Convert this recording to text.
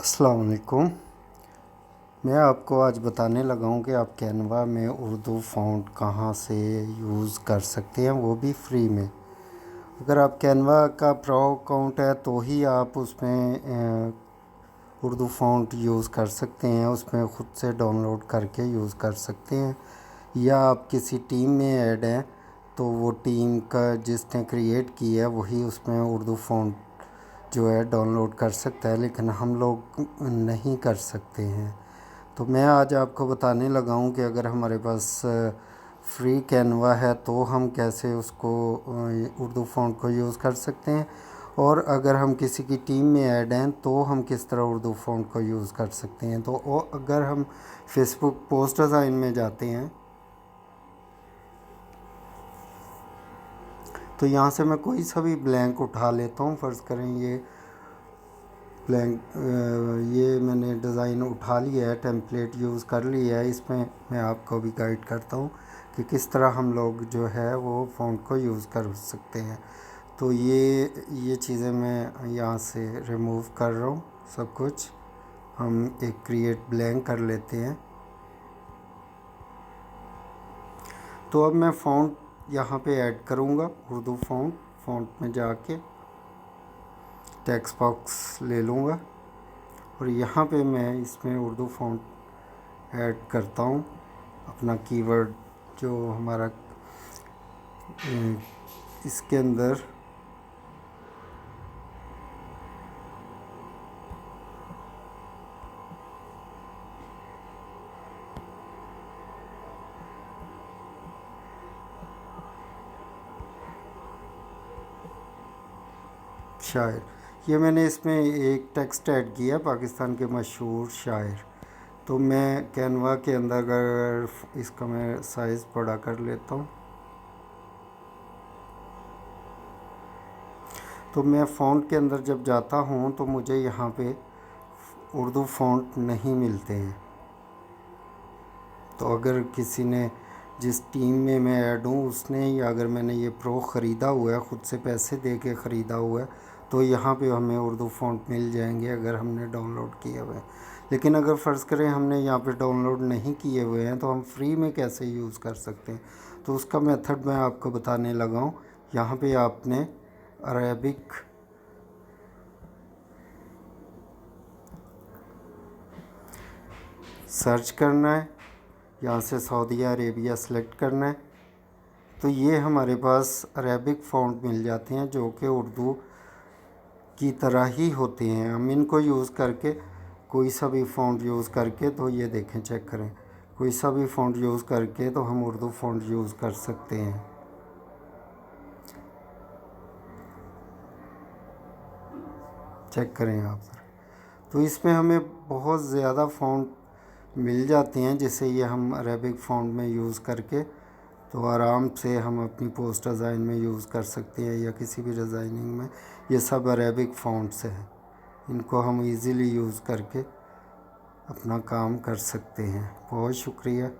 अस्सलाम वालेकुम। मैं आपको आज बताने लगा हूँ कि आप कैनवा में उर्दू फ़ॉन्ट कहाँ से यूज़ कर सकते हैं, वो भी फ्री में। अगर आप कैनवा का प्रो अकाउंट है तो ही आप उसमें उर्दू फ़ॉन्ट यूज़ कर सकते हैं, उसमें ख़ुद से डाउनलोड करके यूज़ कर सकते हैं। या आप किसी टीम में ऐड हैं तो वो टीम का जिसने क्रिएट की है वही उसमें उर्दू फ़ॉन्ट जो है डाउनलोड कर सकता है, लेकिन हम लोग नहीं कर सकते हैं। तो मैं आज आपको बताने लगा हूँ कि अगर हमारे पास फ्री कैनवा है तो हम कैसे उसको उर्दू फ़ॉन्ट को यूज़ कर सकते हैं, और अगर हम किसी की टीम में ऐड हैं तो हम किस तरह उर्दू फ़ॉन्ट को यूज़ कर सकते हैं। तो अगर हम फेसबुक पोस्ट डिज़ाइन में जाते हैं तो यहाँ से मैं कोई सा भी ब्लैंक उठा लेता हूँ। फ़र्ज़ करें ये ब्लैंक, ये मैंने डिज़ाइन उठा लिया है, टेम्पलेट यूज़ कर लिया है। इसमें मैं आपको भी गाइड करता हूँ कि किस तरह हम लोग जो है वो फ़ॉन्ट को यूज़ कर सकते हैं। तो ये चीज़ें मैं यहाँ से रिमूव कर रहा हूँ सब कुछ। हम एक क्रिएट ब्लैंक कर लेते हैं। तो अब मैं फ़ॉन्ट यहाँ पे ऐड करूँगा, उर्दू फ़ॉन्ट में जाके टेक्स्ट बॉक्स ले लूँगा और यहाँ पे मैं इसमें उर्दू फ़ॉन्ट ऐड करता हूँ। अपना कीवर्ड जो हमारा इसके अंदर शायर, ये मैंने इसमें एक टेक्स्ट ऐड किया, पाकिस्तान के मशहूर शायर। तो मैं कैनवा के अंदर अगर इसका मैं साइज़ बड़ा कर लेता हूँ तो मैं फ़ॉन्ट के अंदर जब जाता हूँ तो मुझे यहाँ पे उर्दू फ़ॉन्ट नहीं मिलते हैं। तो अगर किसी ने जिस टीम में मैं ऐड हूँ उसने, या अगर मैंने ये प्रो ख़रीदा हुआ है, ख़ुद से पैसे दे के ख़रीदा हुआ है, तो यहाँ पे हमें उर्दू फ़ॉन्ट मिल जाएंगे अगर हमने डाउनलोड किए हुए हैं। लेकिन अगर फ़र्ज़ करें हमने यहाँ पे डाउनलोड नहीं किए हुए हैं तो हम फ्री में कैसे यूज़ कर सकते हैं, तो उसका मेथड मैं आपको बताने लगा हूँ। यहाँ पे आपने अरेबिक सर्च करना है, यहाँ से सऊदी अरेबिया सेलेक्ट करना है। तो ये हमारे पास अरेबिक फ़ॉन्ट मिल जाते हैं जो कि उर्दू की तरह ही होते हैं। हम इनको यूज़ करके कोई सा भी फ़ॉन्ट यूज़ करके, तो ये देखें, चेक करें, कोई सा भी फ़ॉन्ट यूज़ करके तो हम उर्दू फ़ॉन्ट यूज़ कर सकते हैं। चेक करें आप सर। तो इसमें हमें बहुत ज़्यादा फ़ॉन्ट मिल जाते हैं जिसे ये हम अरेबिक फ़ॉन्ट में यूज़ करके तो आराम से हम अपनी पोस्ट डिज़ाइन में यूज़ कर सकते हैं या किसी भी डिज़ाइनिंग में। ये सब अरेबिक फ़ॉन्ट्स हैं, इनको हम इजीली यूज़ करके अपना काम कर सकते हैं। बहुत शुक्रिया।